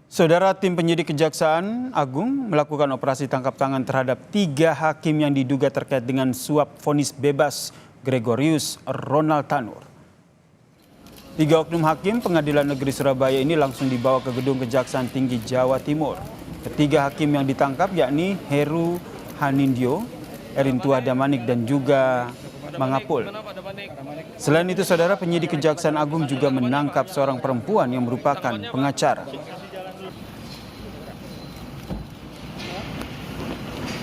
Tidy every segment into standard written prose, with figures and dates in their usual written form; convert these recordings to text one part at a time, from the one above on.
Saudara, tim penyidik Kejaksaan Agung melakukan operasi tangkap tangan terhadap 3 hakim yang diduga terkait dengan suap vonis bebas Gregorius Ronald Tanur. 3 oknum hakim Pengadilan Negeri Surabaya ini langsung dibawa ke Gedung Kejaksaan Tinggi Jawa Timur. Ketiga hakim yang ditangkap yakni Heru Hanindyo, Erintua Damanik dan juga Mangapul. Selain itu, saudara, penyidik Kejaksaan Agung juga menangkap seorang perempuan yang merupakan pengacara.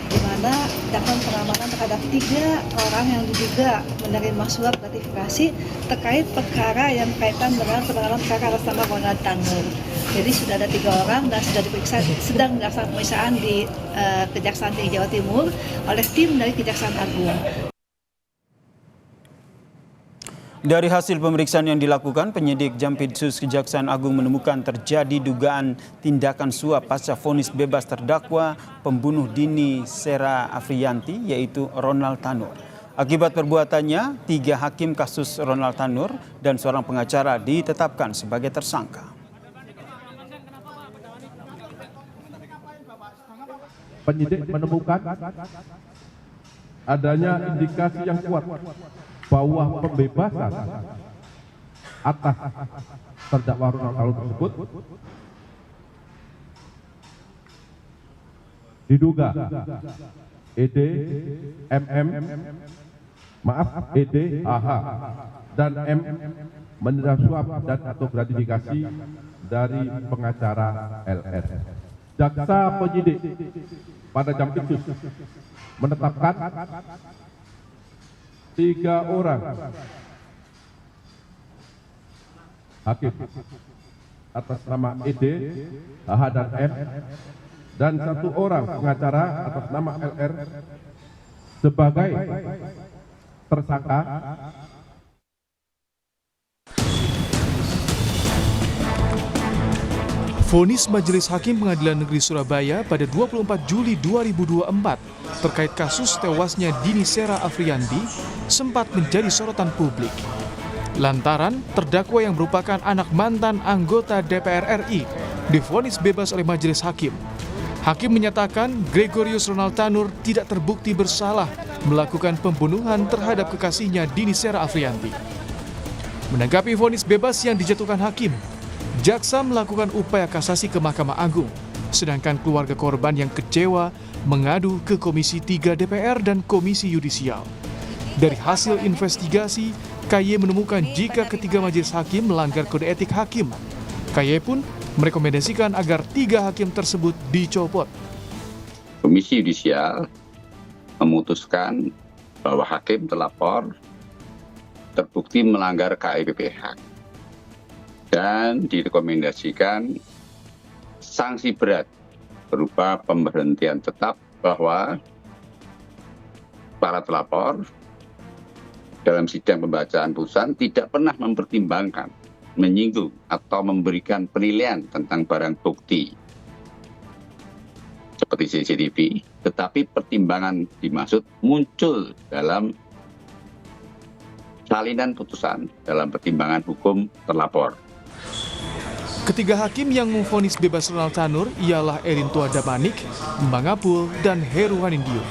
Di mana dilakukan pengamanan terhadap 3 orang yang diduga menerima suap gratifikasi terkait perkara yang berkaitan dengan penanganan perkara atas nama Ronald Tanur. Jadi sudah ada 3 orang dan sudah diperiksa, sedang dilaksanakan pemeriksaan di Kejaksaan Tinggi Jawa Timur oleh tim dari Kejaksaan Agung. Dari hasil pemeriksaan yang dilakukan, penyidik Jampitsus Kejaksaan Agung menemukan terjadi dugaan tindakan suap pasca vonis bebas terdakwa pembunuh dini Sera Afriyanti, yaitu Ronald Tanur. Akibat perbuatannya, 3 hakim kasus Ronald Tanur dan seorang pengacara ditetapkan sebagai tersangka. Penyidik menemukan adanya indikasi yang kuat bahwa pembebasan atas terdakwa Ronald Tanur tersebut diduga ED, ED, AH, dan M menerima suap dan atau gratifikasi dari pengacara LS. Jaksa penyidik pada Jampitsus menetapkan 3 orang hakim atas nama ED, AH, dan M, dan 1 orang pengacara atas nama LR sebagai tersangka. Vonis Majelis Hakim Pengadilan Negeri Surabaya pada 24 Juli 2024 terkait kasus tewasnya Dini Sera Afriyanti sempat menjadi sorotan publik. Lantaran terdakwa yang merupakan anak mantan anggota DPR RI divonis bebas oleh Majelis Hakim. Hakim menyatakan Gregorius Ronald Tanur tidak terbukti bersalah melakukan pembunuhan terhadap kekasihnya Dini Sera Afriyanti. Menanggapi vonis bebas yang dijatuhkan hakim, jaksa melakukan upaya kasasi ke Mahkamah Agung, sedangkan keluarga korban yang kecewa mengadu ke Komisi 3 DPR dan Komisi Yudisial. Dari hasil investigasi, KY menemukan jika ketiga majelis hakim melanggar kode etik hakim. KY pun merekomendasikan agar 3 hakim tersebut dicopot. Komisi Yudisial memutuskan bahwa hakim terlapor terbukti melanggar KIPPH dan direkomendasikan sanksi berat berupa pemberhentian tetap bahwa para pelapor dalam sidang pembacaan putusan tidak pernah mempertimbangkan, menyinggung atau memberikan penilaian tentang barang bukti seperti CCTV, tetapi pertimbangan dimaksud muncul dalam salinan putusan dalam pertimbangan hukum terlapor. Ketiga hakim yang memvonis bebas Ronald Tanur ialah Erintua Damanik, Mangapul, dan Heru Hanindyo.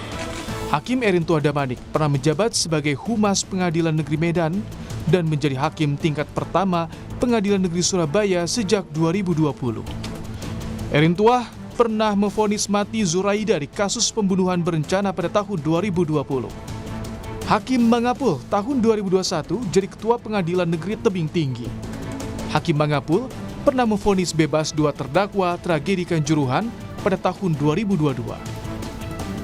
Hakim Erintua Damanik pernah menjabat sebagai Humas Pengadilan Negeri Medan dan menjadi hakim tingkat pertama Pengadilan Negeri Surabaya sejak 2020. Erintua pernah memvonis mati Zuraida di kasus pembunuhan berencana pada tahun 2020. Hakim Mangapul tahun 2021 jadi Ketua Pengadilan Negeri Tebing Tinggi. Hakim Mangapul pernah memvonis bebas 2 terdakwa tragedi Kanjuruhan pada tahun 2022.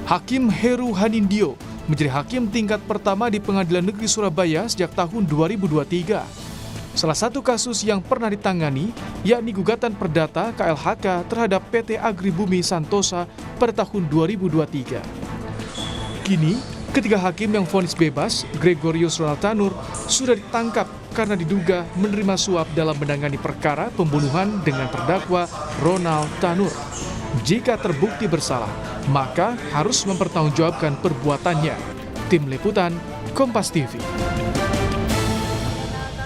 Hakim Heru Hanindyo menjadi hakim tingkat pertama di Pengadilan Negeri Surabaya sejak tahun 2023. Salah satu kasus yang pernah ditangani yakni gugatan perdata KLHK terhadap PT Agribumi Santosa pada tahun 2023. Kini, ketiga hakim yang vonis bebas, Gregorius Ronald Tanur, sudah ditangkap karena diduga menerima suap dalam menangani perkara pembunuhan dengan terdakwa Ronald Tanur. Jika terbukti bersalah, maka harus mempertanggungjawabkan perbuatannya. Tim Liputan, Kompas TV.